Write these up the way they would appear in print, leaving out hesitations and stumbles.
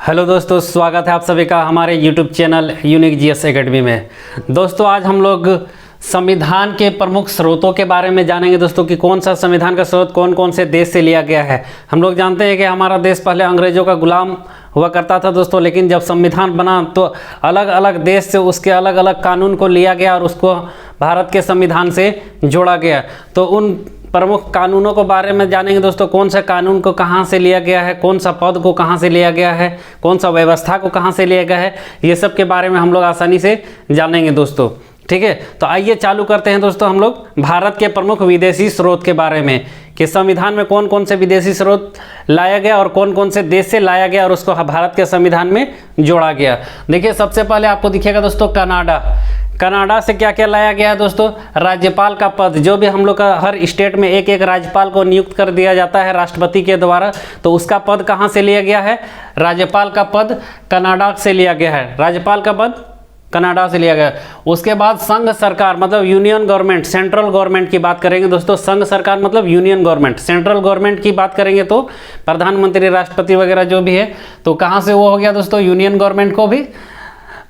Hello दोस्तों, स्वागत है आप सभी का हमारे YouTube channel unique GS academy में। दोस्तों आज हम लोग संविधान के प्रमुख स्रोतों के बारे में जानेंगे दोस्तों कि कौन सा संविधान का स्रोत कौन कौन से देश से लिया गया है। हम लोग जानते हैं कि हमारा देश पहले अंग्रेज़ों का गुलाम हुआ करता था दोस्तों, लेकिन जब संविधान बना तो अलग अलग देश से उसके अलग अलग कानून को लिया गया और उसको भारत के संविधान से जोड़ा गया। तो उन प्रमुख कानूनों के बारे में जानेंगे दोस्तों, कौन सा कानून को कहाँ से लिया गया है, कौन सा पद को कहाँ से लिया गया है, कौन सा व्यवस्था को कहाँ से लिया गया है, ये सब के बारे में हम लोग आसानी से जानेंगे दोस्तों। ठीक है, तो आइए चालू करते हैं दोस्तों हम लोग भारत के प्रमुख विदेशी स्रोत के बारे में कि संविधान में कौन कौन से विदेशी स्रोत लाया गया और कौन कौन से देश से लाया गया और उसको भारत के संविधान में जोड़ा गया। देखिए सबसे पहले आपको दिखेगा दोस्तों कनाडा से क्या क्या लाया गया है दोस्तों। राज्यपाल का पद, जो भी हम लोग का हर स्टेट में एक एक राज्यपाल को नियुक्त कर दिया जाता है राष्ट्रपति के द्वारा, तो उसका पद कहाँ से लिया गया है? राज्यपाल का पद कनाडा से लिया गया है। राज्यपाल का पद कनाडा से लिया गया। उसके बाद संघ सरकार मतलब यूनियन गवर्नमेंट, सेंट्रल गवर्नमेंट की बात करेंगे दोस्तों। संघ सरकार मतलब यूनियन गवर्नमेंट, सेंट्रल गवर्नमेंट की बात करेंगे तो प्रधानमंत्री, राष्ट्रपति वगैरह जो भी है, तो कहाँ से वो हो गया दोस्तों? यूनियन गवर्नमेंट को भी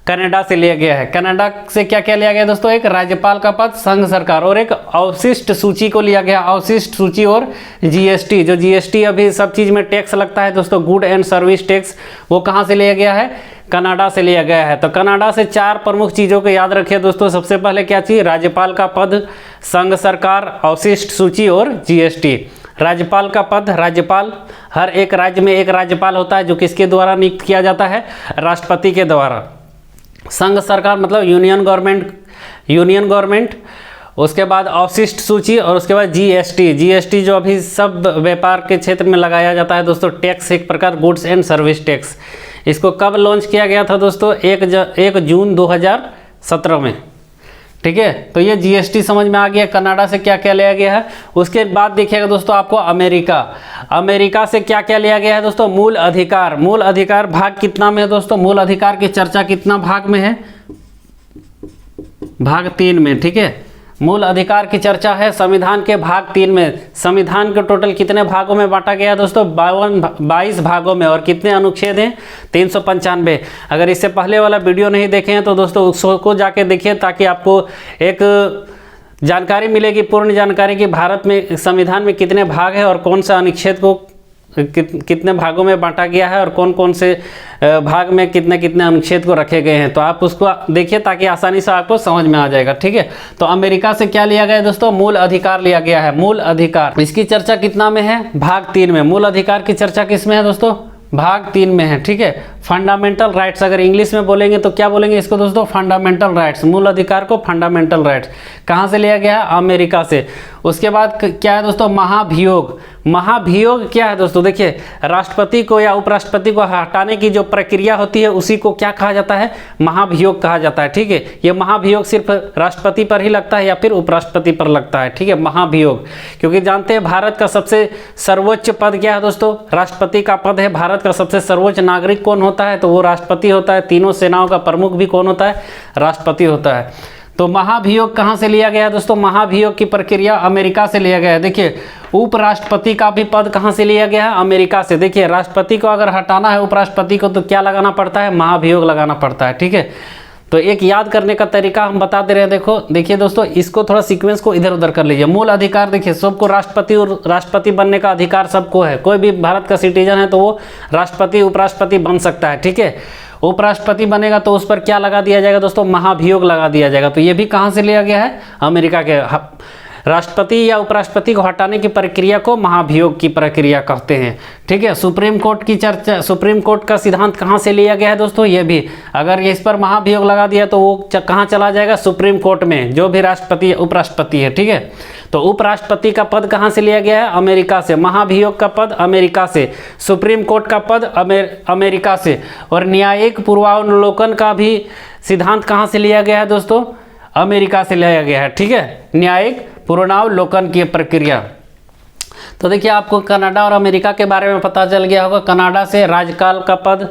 कनाडा से लिया गया है। कनाडा से क्या क्या लिया गया दोस्तों? एक राज्यपाल का पद, संघ सरकार, और एक अवशिष्ट सूची को लिया गया। अवशिष्ट सूची और जीएसटी, जो जीएसटी अभी सब चीज़ में टैक्स लगता है दोस्तों, गुड एंड सर्विस टैक्स, वो कहाँ से लिया गया है? कनाडा से लिया गया है। तो कनाडा से चार प्रमुख चीज़ों को याद रखिए दोस्तों। सबसे पहले क्या चीज़? राज्यपाल का पद, संघ सरकार, अवशिष्ट सूची और जीएसटी। राज्यपाल का पद, राज्यपाल, हर एक राज्य में एक राज्यपाल होता है जो किसके द्वारा नियुक्त किया जाता है? राष्ट्रपति के द्वारा। संघ सरकार मतलब यूनियन गवर्नमेंट। उसके बाद अवशिष्ट सूची और उसके बाद जीएसटी जो अभी सब व्यापार के क्षेत्र में लगाया जाता है दोस्तों, टैक्स, एक प्रकार गुड्स एंड सर्विस टैक्स। इसको कब लॉन्च किया गया था दोस्तों? 1 जून 2017 में। ठीक है, तो ये जीएसटी समझ में आ गया। कनाडा से क्या क्या लिया गया है। उसके बाद देखिएगा दोस्तों आपको अमेरिका से क्या क्या लिया गया है दोस्तों? मूल अधिकार भाग कितना में है दोस्तों? मूल अधिकार की चर्चा कितना भाग में है? भाग 3 में। ठीक है, मूल अधिकार की चर्चा है संविधान के भाग 3 में। संविधान के टोटल कितने भागों में बांटा गया है दोस्तों? 22 भागों में। और कितने अनुच्छेद हैं? 395। अगर इससे पहले वाला वीडियो नहीं देखे हैं तो दोस्तों उसको जाके देखिए, ताकि आपको एक जानकारी मिलेगी, पूर्ण जानकारी कि भारत में संविधान में कितने भाग है और कौन सा अनुच्छेद को कितने भागों में बांटा गया है और कौन कौन से भाग में कितने कितने अनुच्छेद को रखे गए हैं। तो आप उसको देखिए ताकि आसानी से आपको समझ में आ जाएगा। ठीक है, तो अमेरिका से क्या लिया गया है दोस्तों? मूल अधिकार लिया गया है। मूल अधिकार, इसकी चर्चा कितना में है? भाग 3 में। मूल अधिकार की चर्चा किस में है दोस्तों? भाग 3 में है। ठीक है, फंडामेंटल राइट्स, अगर इंग्लिश में बोलेंगे तो क्या बोलेंगे इसको दोस्तों? Fundamental rights. मूल अधिकार को फंडामेंटल राइट्स कहाँ से लिया गया है? अमेरिका से। उसके बाद क्या है दोस्तों? महाभियोग क्या है दोस्तों? देखिए, राष्ट्रपति को या उपराष्ट्रपति को हटाने की जो प्रक्रिया होती है उसी को क्या कहा जाता है? महाभियोग कहा जाता है। ठीक है, ये महाभियोग सिर्फ राष्ट्रपति पर ही लगता है या फिर उपराष्ट्रपति पर लगता है? ठीक है, महाभियोग, क्योंकि जानते हैं भारत का सबसे सर्वोच्च पद क्या है दोस्तों? राष्ट्रपति का पद है। भारत का सबसे सर्वोच्च नागरिक कौन होता है? तो वो राष्ट्रपति होता है। तीनों सेनाओं का प्रमुख भी कौन होता है? राष्ट्रपति होता है। तो महाभियोग कहाँ से लिया गया है दोस्तों? महाभियोग की प्रक्रिया अमेरिका से लिया गया है। देखिए, उपराष्ट्रपति का भी पद कहाँ से लिया गया है? अमेरिका से। देखिए, राष्ट्रपति को अगर हटाना है उपराष्ट्रपति को तो क्या लगाना पड़ता है? महाभियोग लगाना पड़ता है। ठीक है, तो एक याद करने का तरीका हम बता दे रहे हैं। देखिए दोस्तों, इसको थोड़ा सीक्वेंस को इधर उधर कर लीजिए। मूल अधिकार, देखिए सबको राष्ट्रपति और राष्ट्रपति बनने का अधिकार सबको है। कोई भी भारत का सिटीजन है तो वो राष्ट्रपति उपराष्ट्रपति बन सकता है। ठीक है, उपराष्ट्रपति बनेगा तो उस पर क्या लगा दिया जाएगा दोस्तों? महाभियोग लगा दिया जाएगा। तो ये भी कहाँ से लिया गया है? अमेरिका के। राष्ट्रपति या उपराष्ट्रपति को हटाने की प्रक्रिया को महाभियोग की प्रक्रिया कहते हैं। ठीक है, सुप्रीम कोर्ट की चर्चा, सुप्रीम कोर्ट का सिद्धांत कहाँ से लिया गया है दोस्तों? ये भी, अगर इस पर महाभियोग लगा दिया तो वो कहाँ चला जाएगा? सुप्रीम कोर्ट में, जो भी राष्ट्रपति उपराष्ट्रपति है। ठीक है, तो उपराष्ट्रपति का पद कहाँ से लिया गया है? अमेरिका से। महाभियोग का पद अमेरिका से। सुप्रीम कोर्ट का पद अमेरिका से। और न्यायिक पूर्वावलोकन का भी सिद्धांत कहाँ से लिया गया है दोस्तों? अमेरिका से लिया गया है। ठीक है, न्यायिक पूर्वावलोकन की प्रक्रिया। तो देखिए, आपको कनाडा और अमेरिका के बारे में पता चल गया होगा। कनाडा से राज्यपाल का पद,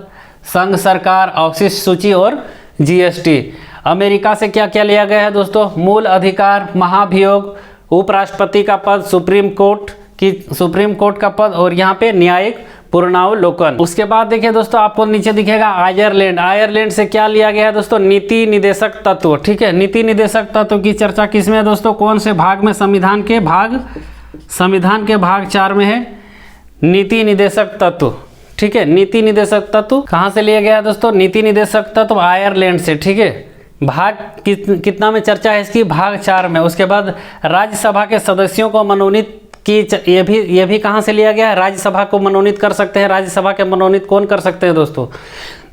संघ सरकार, अवशिष्ट सूची और जीएसटी। अमेरिका से क्या क्या लिया गया है दोस्तों? मूल अधिकार, महाभियोग, उपराष्ट्रपति का पद, सुप्रीम कोर्ट का पद और यहाँ पे न्यायिक पुनरावलोकन। उसके बाद देखिए दोस्तों आपको नीचे दिखेगा आयरलैंड। आयरलैंड से क्या लिया गया है दोस्तों, नीति निदेशक तत्व। ठीक है, नीति निदेशक तत्व की चर्चा किसमें है दोस्तों, कौन से भाग में, संविधान के भाग 4 में है नीति निदेशक तत्व। ठीक है, नीति निदेशक तत्व कहाँ से लिया गया है दोस्तों, नीति निदेशक तत्व आयरलैंड से। ठीक है, भाग कितना में चर्चा है इसकी, भाग 4 में। उसके बाद राज्यसभा के सदस्यों को मनोनीत कि ये भी कहाँ से लिया गया है, राज्यसभा को मनोनीत कर सकते हैं। राज्यसभा के मनोनीत कौन कर सकते हैं दोस्तों,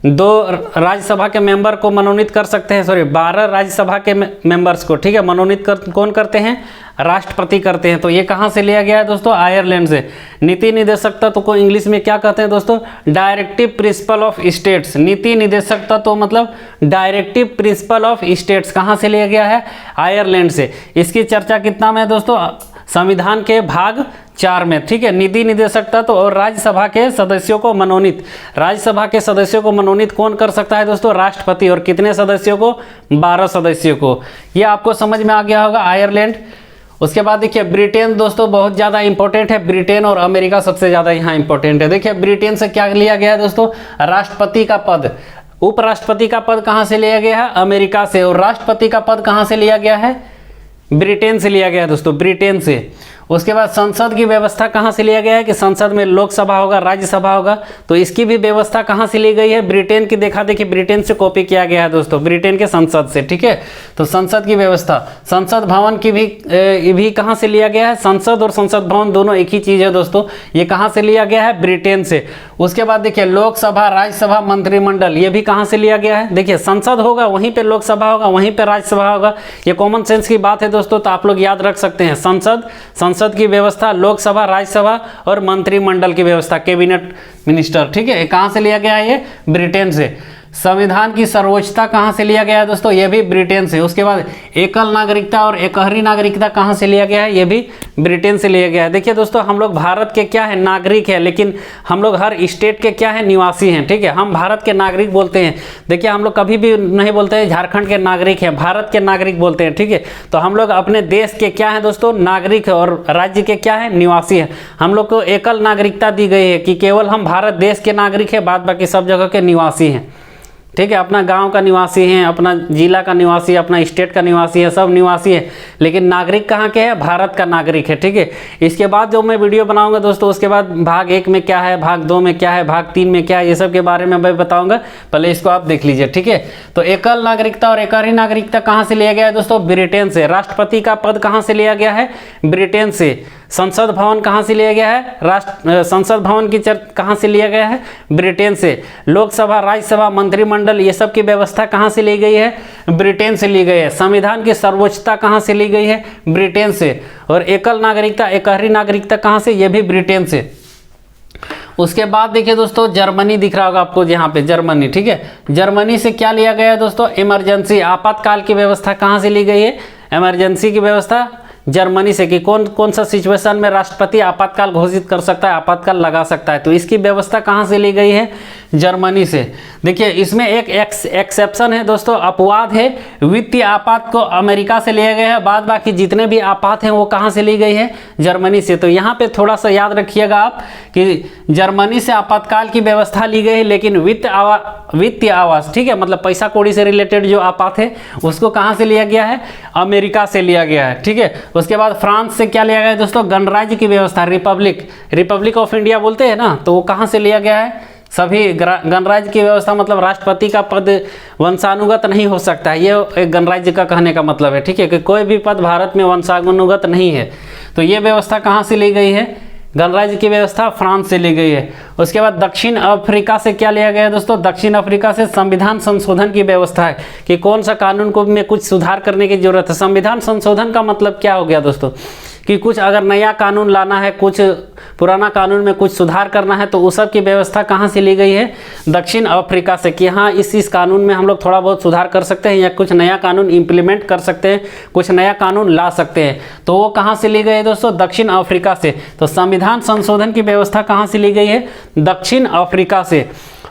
2 राज्यसभा के मेंबर को मनोनीत कर सकते हैं, 12 राज्यसभा के मेंबर्स को। ठीक है, मनोनीत कौन करते हैं, राष्ट्रपति करते हैं। तो ये कहाँ से लिया गया है दोस्तों, आयरलैंड से। नीति निदेशक तत्व को इंग्लिश में क्या कहते हैं दोस्तों, डायरेक्टिव प्रिंसिपल ऑफ स्टेट्स। नीति निदेशक तत्व मतलब डायरेक्टिव प्रिंसिपल ऑफ स्टेट्स कहाँ से लिया गया है, आयरलैंड से। इसकी चर्चा कितना में है दोस्तों, संविधान के भाग 4 में। ठीक है, नीति निदेशक तत्व और राज्यसभा के सदस्यों को मनोनीत, राज्यसभा के सदस्यों को मनोनीत कौन कर सकता है दोस्तों, राष्ट्रपति। और कितने सदस्यों को, 12 सदस्यों को। ये आपको समझ में आ गया होगा आयरलैंड। उसके बाद देखिए ब्रिटेन दोस्तों बहुत ज़्यादा इंपॉर्टेंट है, ब्रिटेन और अमेरिका सबसे ज़्यादा यहाँ इंपॉर्टेंट है। देखिए ब्रिटेन से क्या लिया गया है दोस्तों, राष्ट्रपति का पद। उपराष्ट्रपति का पद कहाँ से लिया गया है, अमेरिका से। और राष्ट्रपति का पद कहाँ से लिया गया है, ब्रिटेन से लिया गया है दोस्तों, ब्रिटेन से। उसके बाद संसद की व्यवस्था कहाँ से लिया गया है कि संसद में लोकसभा होगा, राज्यसभा होगा। तो इसकी भी व्यवस्था कहाँ से ली गई है, ब्रिटेन की। देखा देखिए ब्रिटेन से कॉपी किया गया है दोस्तों, ब्रिटेन के संसद से। ठीक है, तो संसद की व्यवस्था, संसद भवन की भी कहाँ से लिया गया है, संसद और संसद भवन दोनों एक ही चीज़ है दोस्तों। ये कहाँ से लिया गया है, ब्रिटेन से। उसके बाद देखिए लोकसभा, राज्यसभा, मंत्रिमंडल, ये भी कहाँ से लिया गया है। देखिए संसद होगा वहीं पे लोकसभा होगा, वहीं पे राज्यसभा होगा। ये कॉमन सेंस की बात है दोस्तों, तो आप लोग याद रख सकते हैं। संसद की व्यवस्था, लोकसभा, राज्यसभा और मंत्रिमंडल की व्यवस्था, कैबिनेट मिनिस्टर। ठीक है, कहाँ से लिया गया है, ये ब्रिटेन से। संविधान की सर्वोच्चता कहाँ से लिया गया है दोस्तों, ये भी ब्रिटेन से। उसके बाद एकल नागरिकता और एकहरी नागरिकता कहाँ से लिया गया है, ये भी ब्रिटेन से लिया गया है। देखिए दोस्तों हम लोग भारत के क्या है, नागरिक है, लेकिन हम लोग हर स्टेट के क्या है, निवासी हैं। ठीक है, हम भारत के नागरिक बोलते हैं। देखिए हम लोग कभी भी नहीं बोलते हैं झारखंड के नागरिक हैं, भारत के नागरिक बोलते हैं। ठीक है, तो हम लोग अपने देश के क्या है दोस्तों, नागरिक है, और राज्य के क्या है, निवासी है। हम लोग को एकल नागरिकता दी गई है कि केवल हम भारत देश के नागरिक है, बाद बाकी सब जगह के निवासी हैं। ठीक है, अपना गांव का निवासी हैं, अपना जिला का निवासी है, अपना स्टेट का निवासी है, सब निवासी है, लेकिन नागरिक कहाँ के हैं, भारत का नागरिक है। ठीक है, इसके बाद जो मैं वीडियो बनाऊंगा दोस्तों, उसके बाद भाग 1 में क्या है, भाग 2 में क्या है, भाग 3 में क्या है, ये सब के बारे में मैं बताऊंगा। पहले इसको आप देख लीजिए। ठीक है, तो एकल नागरिकता और एकहरी नागरिकता कहाँ से लिया गया है दोस्तों, ब्रिटेन से। राष्ट्रपति का पद कहाँ से लिया गया है, ब्रिटेन से। संसद भवन कहाँ से लिया गया है, संसद भवन की कहाँ से लिया गया है, ब्रिटेन से। लोकसभा, राज्यसभा, मंत्रिमंडल, ये सब की व्यवस्था कहाँ से ली गई है, ब्रिटेन से ली गई है। संविधान की सर्वोच्चता कहाँ से ली गई है, ब्रिटेन से। और एकल नागरिकता, एकहरी नागरिकता कहाँ से, ये भी ब्रिटेन से। उसके बाद देखिए दोस्तों जर्मनी दिख रहा होगा आपको यहाँ पे, जर्मनी। ठीक है, जर्मनी से क्या लिया गया है दोस्तों, इमरजेंसी, आपातकाल की व्यवस्था कहाँ से ली गई है, इमरजेंसी की व्यवस्था जर्मनी से। कि कौन कौन सा सिचुएशन में राष्ट्रपति आपातकाल घोषित कर सकता है, आपातकाल लगा सकता है। तो इसकी व्यवस्था कहाँ से ली गई है, जर्मनी से। देखिए इसमें एक एक्सेप्शन है दोस्तों, अपवाद है। वित्तीय आपात को अमेरिका से लिया गया है, बाद बाकी जितने भी आपात हैं वो कहाँ से ली गई है, जर्मनी से। तो यहाँ पे थोड़ा सा याद रखिएगा आप कि जर्मनी से आपातकाल की व्यवस्था ली गई है, लेकिन वित्तीय आवास, ठीक है, मतलब पैसा कौड़ी से रिलेटेड जो आपात है उसको कहाँ से लिया गया है, अमेरिका से लिया गया है। ठीक है, उसके बाद फ्रांस से क्या लिया गया है दोस्तों, गणराज्य की व्यवस्था, रिपब्लिक ऑफ इंडिया बोलते हैं ना, तो वो कहाँ से लिया गया है, सभी गणराज्य की व्यवस्था। मतलब राष्ट्रपति का पद वंशानुगत नहीं हो सकता है, ये एक गणराज्य का कहने का मतलब है। ठीक है, कि कोई भी पद भारत में वंशानुगत नहीं है। तो ये व्यवस्था कहाँ से ली गई है, गणराज्य की व्यवस्था फ्रांस से ली गई है। उसके बाद दक्षिण अफ्रीका से क्या लिया गया है दोस्तों, दक्षिण अफ्रीका से संविधान संशोधन की व्यवस्था है कि कौन सा कानून को में कुछ सुधार करने की जरूरत है। संविधान संशोधन का मतलब क्या हो गया दोस्तों, कि कुछ अगर नया कानून लाना है, कुछ पुराना कानून में कुछ सुधार करना है, तो उस सब की व्यवस्था कहाँ से ली गई है, दक्षिण अफ्रीका से। कि हाँ इस कानून में हम लोग थोड़ा बहुत सुधार कर सकते हैं, या कुछ नया कानून इम्प्लीमेंट कर सकते हैं, कुछ नया कानून ला सकते हैं। तो वो कहाँ से ली गई है दोस्तों, दक्षिण अफ्रीका से। तो संविधान संशोधन की व्यवस्था कहाँ से ली गई है, दक्षिण अफ्रीका से।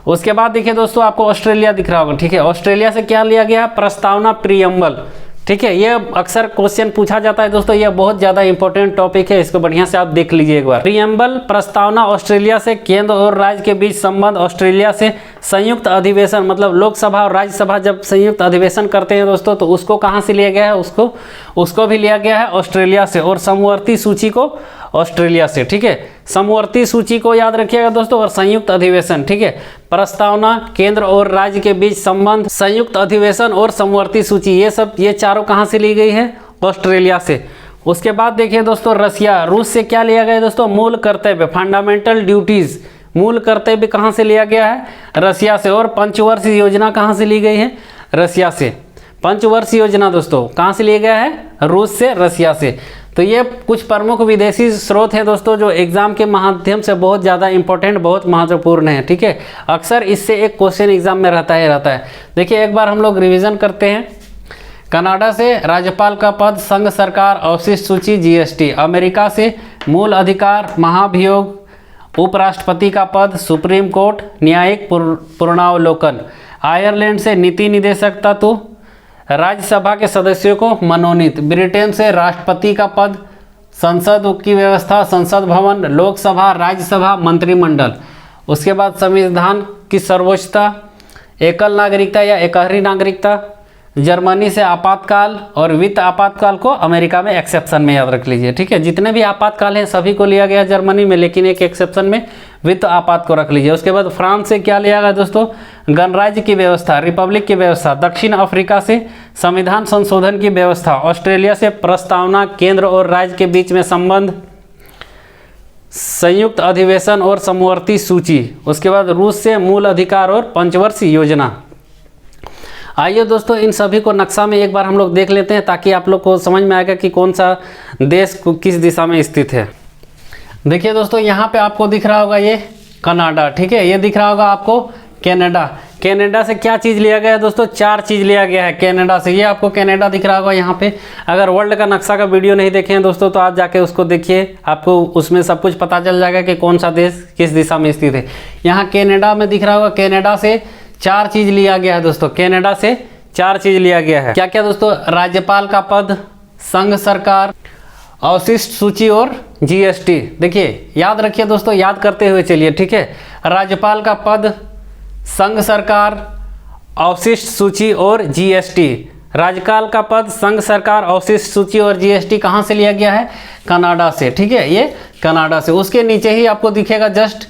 उसके बाद देखिए दोस्तों आपको ऑस्ट्रेलिया दिख रहा होगा। ठीक है, ऑस्ट्रेलिया से क्या लिया गया है, प्रस्तावना प्रियम्बल। ठीक है, ये अक्सर क्वेश्चन पूछा जाता है दोस्तों, ये बहुत ज़्यादा इंपॉर्टेंट टॉपिक है, इसको बढ़िया से आप देख लीजिए एक बार। प्रीएम्बल प्रस्तावना ऑस्ट्रेलिया से केंद्र और राज्य के बीच संबंध, ऑस्ट्रेलिया से संयुक्त अधिवेशन, मतलब लोकसभा और राज्यसभा जब संयुक्त अधिवेशन करते हैं दोस्तों, तो उसको कहाँ से लिया गया है, उसको भी लिया गया है ऑस्ट्रेलिया से, और समवर्ती सूची को ऑस्ट्रेलिया से। ठीक है, समवर्ती सूची को याद रखिएगा दोस्तों, और संयुक्त अधिवेशन। ठीक है, प्रस्तावना, केंद्र और राज्य के बीच संबंध, संयुक्त अधिवेशन और समवर्ती सूची, ये चारों कहाँ से ली गई है, ऑस्ट्रेलिया से। उसके बाद देखिए दोस्तों रसिया, रूस से क्या लिया गया है दोस्तों, मूल कर्तव्य, फंडामेंटल ड्यूटीज, मूल कर्तव्य कहाँ से लिया गया है, रसिया से। और पंचवर्षीय योजना कहाँ से ली गई है, रसिया से। पंचवर्षीय योजना दोस्तों कहाँ से लिया गया है, रूस से, रसिया से। तो ये कुछ प्रमुख विदेशी स्रोत हैं दोस्तों जो एग्जाम के माध्यम से बहुत ज़्यादा इंपॉर्टेंट, बहुत महत्वपूर्ण है। ठीक है, अक्सर इससे एक क्वेश्चन एग्जाम में रहता है। देखिए एक बार हम लोग रिवीजन करते हैं। कनाडा से राज्यपाल का पद, संघ सरकार, अवशिष्ट सूची, जीएसटी। अमेरिका से मूल अधिकार, महाभियोग, उपराष्ट्रपति का पद, सुप्रीम कोर्ट, न्यायिक पुनरावलोकन। आयरलैंड से नीति निदेशक तत्व, राज्यसभा के सदस्यों को मनोनीत। ब्रिटेन से राष्ट्रपति का पद, संसद की व्यवस्था, संसद भवन, लोकसभा, राज्यसभा, मंत्रिमंडल। उसके बाद संविधान की सर्वोच्चता, एकल नागरिकता या एकहरी नागरिकता। जर्मनी से आपातकाल और वित्त आपातकाल को अमेरिका में एक्सेप्शन में याद रख लीजिए। ठीक है, जितने भी आपातकाल हैं सभी को लिया गया जर्मनी में, लेकिन एक एक्सेप्शन में वित्त आपात को रख लीजिए। उसके बाद फ्रांस से क्या लिया गया दोस्तों, गणराज्य की व्यवस्था, रिपब्लिक की व्यवस्था। दक्षिण अफ्रीका से संविधान संशोधन की व्यवस्था। ऑस्ट्रेलिया से प्रस्तावना, केंद्र और राज्य के बीच में संबंध, संयुक्त अधिवेशन और समवर्ती सूची। उसके बाद रूस से मूल अधिकार और पंचवर्षीय योजना। आइए दोस्तों इन सभी को नक्शा में एक बार हम लोग देख लेते हैं, ताकि आप लोग को समझ में आएगा कि कौन सा देश किस दिशा में स्थित है। देखिए दोस्तों यहाँ पे आपको दिख रहा होगा ये कनाडा। ठीक है, ये दिख रहा होगा आपको कनाडा। कनाडा से क्या चीज़ लिया गया है दोस्तों, 4 चीज़ लिया गया है कनाडा से। ये आपको कनाडा दिख रहा होगा यहाँ पे। अगर वर्ल्ड का नक्शा का वीडियो नहीं देखे हैं दोस्तों तो आप जाके उसको देखिए, आपको उसमें सब कुछ पता चल जाएगा कि कौन सा देश किस दिशा में स्थित है। यहाँ कनाडा में दिख रहा होगा, कनाडा से 4 चीज़ लिया गया है दोस्तों। कनाडा से 4 चीज़ लिया गया है। क्या क्या दोस्तों, राज्यपाल का पद, संघ सरकार, अवशिष्ट सूची और जीएसटी। देखिए याद रखिए दोस्तों, याद करते हुए चलिए। ठीक है, राज्यपाल का पद, संघ सरकार, अवशिष्ट सूची और जीएसटी। राज्यपाल का पद, संघ सरकार, अवशिष्ट सूची और जीएसटी कहाँ से लिया गया है, कनाडा से। ठीक है, ये कनाडा से। उसके नीचे ही आपको दिखेगा जस्ट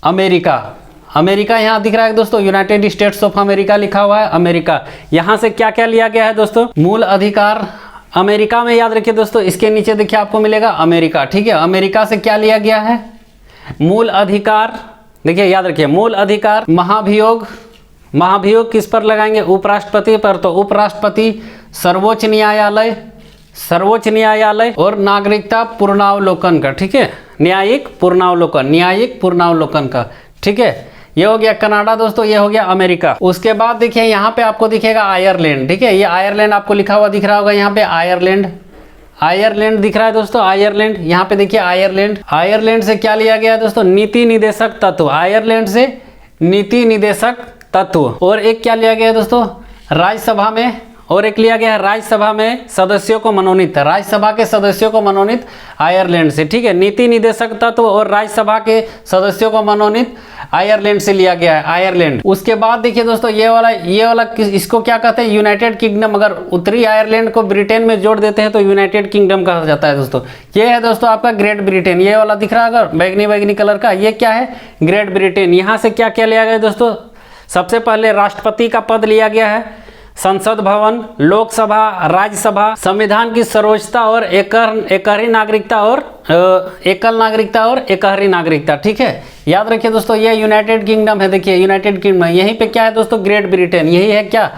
अमेरिका। अमेरिका यहाँ दिख रहा है दोस्तों, यूनाइटेड स्टेट्स ऑफ अमेरिका लिखा हुआ है, अमेरिका। यहाँ से क्या क्या लिया गया है दोस्तों, मूल अधिकार। अमेरिका में याद रखिए दोस्तों, इसके नीचे देखिए आपको मिलेगा अमेरिका। ठीक है, अमेरिका से क्या लिया गया है, मूल अधिकार। देखिए याद रखिए, मूल अधिकार, महाभियोग। महाभियोग किस पर लगाएंगे, उपराष्ट्रपति पर। तो उपराष्ट्रपति, सर्वोच्च न्यायालय, सर्वोच्च न्यायालय और नागरिकता पुनरावलोकन का। ठीक है, न्यायिक पुनरावलोकन, न्यायिक पुनरावलोकन का। ठीक है, ये हो गया कनाडा दोस्तों, ये हो गया अमेरिका। उसके बाद देखिए यहाँ पे आपको दिखेगा आयरलैंड। ठीक है, ये आयरलैंड आपको लिखा हुआ दिख रहा होगा यहाँ पे, आयरलैंड। आयरलैंड दिख रहा है दोस्तों, आयरलैंड। यहाँ पे देखिए आयरलैंड। आयरलैंड से क्या लिया गया है दोस्तों, नीति निदेशक तत्व। आयरलैंड से नीति निदेशक तत्व। और एक क्या लिया गया है दोस्तों, राज्यसभा में। और एक लिया गया है राज्यसभा में सदस्यों को मनोनीत, राज्यसभा के सदस्यों को मनोनीत आयरलैंड से। ठीक है, नीति निदेशक तत्व और राज्यसभा के सदस्यों को मनोनीत आयरलैंड से लिया गया है, आयरलैंड। उसके बाद देखिए दोस्तों ये वाला इसको क्या कहते हैं, यूनाइटेड किंगडम। अगर उत्तरी आयरलैंड को ब्रिटेन में जोड़ देते हैं तो यूनाइटेड किंगडम कहा जाता है दोस्तों। ये है दोस्तों आपका ग्रेट ब्रिटेन। ये वाला दिख रहा है अगर बैगनी बैगनी कलर का, ये क्या है, ग्रेट ब्रिटेन। यहाँ से क्या क्या लिया गया दोस्तों, सबसे पहले राष्ट्रपति का पद लिया गया है, संसद भवन, लोकसभा, राज्यसभा, संविधान की सर्वोच्चता और एकहरी नागरिकता और एकल नागरिकता और एकहरी नागरिकता। ठीक है, याद रखिए दोस्तों ये यूनाइटेड किंगडम है। देखिए यूनाइटेड किंगडम, यहीं पे क्या है दोस्तों, ग्रेट ब्रिटेन। यही है क्या,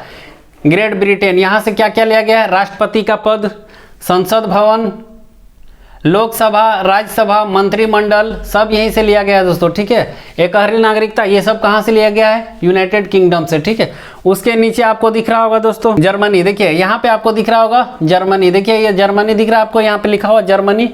ग्रेट ब्रिटेन। यहाँ से क्या क्या लिया गया है, राष्ट्रपति का पद, संसद भवन, लोकसभा, राज्यसभा, मंत्रिमंडल, सब यहीं से लिया गया है दोस्तों। ठीक है, एकहरी नागरिकता, ये सब कहाँ से लिया गया है, यूनाइटेड किंगडम से। ठीक है, उसके नीचे आपको दिख रहा होगा दोस्तों जर्मनी। देखिए यहाँ पे आपको दिख रहा होगा जर्मनी। देखिए ये जर्मनी दिख रहा है आपको, यहाँ पे लिखा हुआ जर्मनी।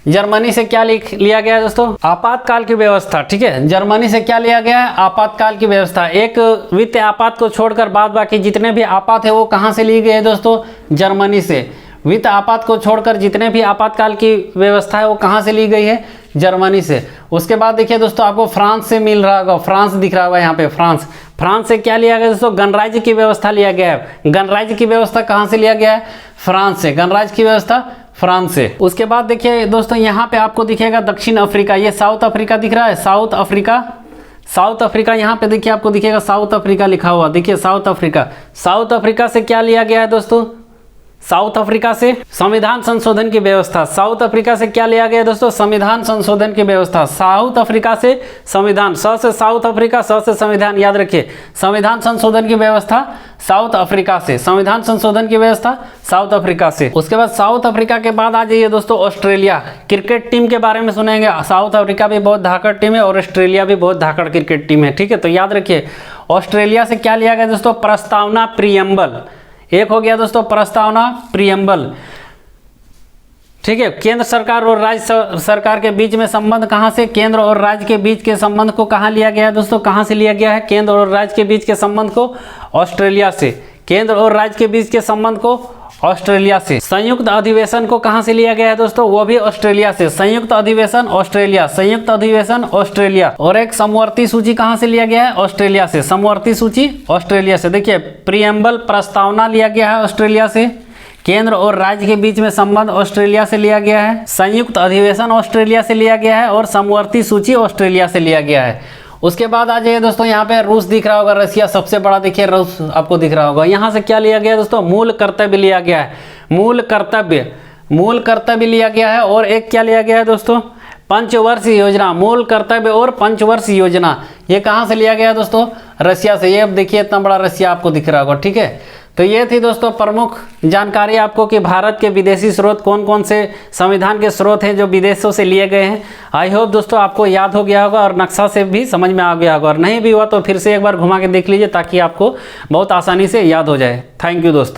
जर्मनी से क्या लिया गया है दोस्तों, आपातकाल की व्यवस्था। ठीक है, जर्मनी से क्या लिया गया है, आपातकाल की व्यवस्था। एक वित्त आपात को छोड़कर बाद बाकी जितने भी आपात है वो कहाँ से ली गई है दोस्तों, जर्मनी से। वित्त आपात को छोड़कर जितने भी आपातकाल की व्यवस्था है वो कहाँ से ली गई है? जर्मनी से। उसके बाद देखिए दोस्तों, आपको फ्रांस से मिल रहा होगा, फ्रांस दिख रहा होगा यहाँ पे, फ्रांस। फ्रांस से क्या लिया गया दोस्तों? गणराज्य की व्यवस्था लिया गया है। गणराज्य की व्यवस्था कहाँ से लिया गया है? फ्रांस से। गणराज्य की व्यवस्था फ्रांस से। उसके बाद देखिए दोस्तों, यहाँ पे आपको दिखेगा दक्षिण अफ्रीका, ये साउथ अफ्रीका दिख रहा है, साउथ अफ्रीका। साउथ अफ्रीका यहाँ पे देखिए आपको दिखेगा साउथ अफ्रीका लिखा हुआ, देखिए साउथ अफ्रीका। साउथ अफ्रीका से क्या लिया गया है दोस्तों? साउथ अफ्रीका से संविधान संशोधन की व्यवस्था। साउथ अफ्रीका से क्या लिया गया दोस्तों? संविधान संशोधन की व्यवस्था। साउथ अफ्रीका से संविधान, स से साउथ अफ्रीका, स से संविधान, याद रखिए। संविधान संशोधन की व्यवस्था साउथ अफ्रीका से, संविधान संशोधन की व्यवस्था साउथ अफ्रीका से। उसके बाद साउथ अफ्रीका के बाद आ जाइए दोस्तों ऑस्ट्रेलिया। क्रिकेट टीम के बारे में सुनेंगे, साउथ अफ्रीका भी बहुत धाकड़ टीम है और ऑस्ट्रेलिया भी बहुत धाकड़ क्रिकेट टीम है, ठीक है। तो याद रखिए, ऑस्ट्रेलिया से क्या लिया गया दोस्तों? प्रस्तावना प्रियम्बल। एक हो गया दोस्तों प्रस्तावना प्रियम्बल, ठीक है। केंद्र सरकार और राज्य सरकार के बीच में संबंध कहाँ से? केंद्र और राज्य के बीच के संबंध को कहाँ लिया गया है दोस्तों? कहाँ से लिया गया है केंद्र और राज्य के बीच के संबंध को? ऑस्ट्रेलिया से। केंद्र और राज्य के बीच के संबंध को ऑस्ट्रेलिया से। संयुक्त अधिवेशन को कहाँ से लिया गया है दोस्तों? वो भी ऑस्ट्रेलिया से। संयुक्त अधिवेशन ऑस्ट्रेलिया, संयुक्त अधिवेशन ऑस्ट्रेलिया। और एक समवर्ती सूची कहाँ से लिया गया है? ऑस्ट्रेलिया से। समवर्ती सूची ऑस्ट्रेलिया से। देखिए, प्रियम्बल प्रस्तावना लिया गया है ऑस्ट्रेलिया से। केंद्र और राज्य के बीच में संबंध ऑस्ट्रेलिया से लिया गया है। संयुक्त अधिवेशन ऑस्ट्रेलिया से लिया गया है और समवर्ती सूची ऑस्ट्रेलिया से लिया गया है। उसके बाद आ जाइए दोस्तों, यहाँ पे रूस दिख रहा होगा, रसिया सबसे बड़ा, देखिए रूस आपको दिख रहा होगा। यहाँ से क्या लिया गया दोस्तों? मूल कर्तव्य लिया गया है। मूल कर्तव्य, मूल कर्तव्य लिया गया है। और एक क्या लिया गया है दोस्तों? पंचवर्षीय योजना। मूल कर्तव्य और पंचवर्षीय योजना, ये कहाँ से लिया गया है दोस्तों? रसिया से। ये अब देखिए इतना बड़ा रसिया आपको दिख रहा होगा, ठीक है। तो ये थी दोस्तों प्रमुख जानकारी आपको कि भारत के विदेशी स्रोत कौन कौन से संविधान के स्रोत हैं जो विदेशों से लिए गए हैं। आई होप दोस्तों आपको याद हो गया होगा और नक्शा से भी समझ में आ गया होगा, और नहीं भी हुआ तो फिर से एक बार घुमा के देख लीजिए ताकि आपको बहुत आसानी से याद हो जाए। थैंक यू दोस्तों।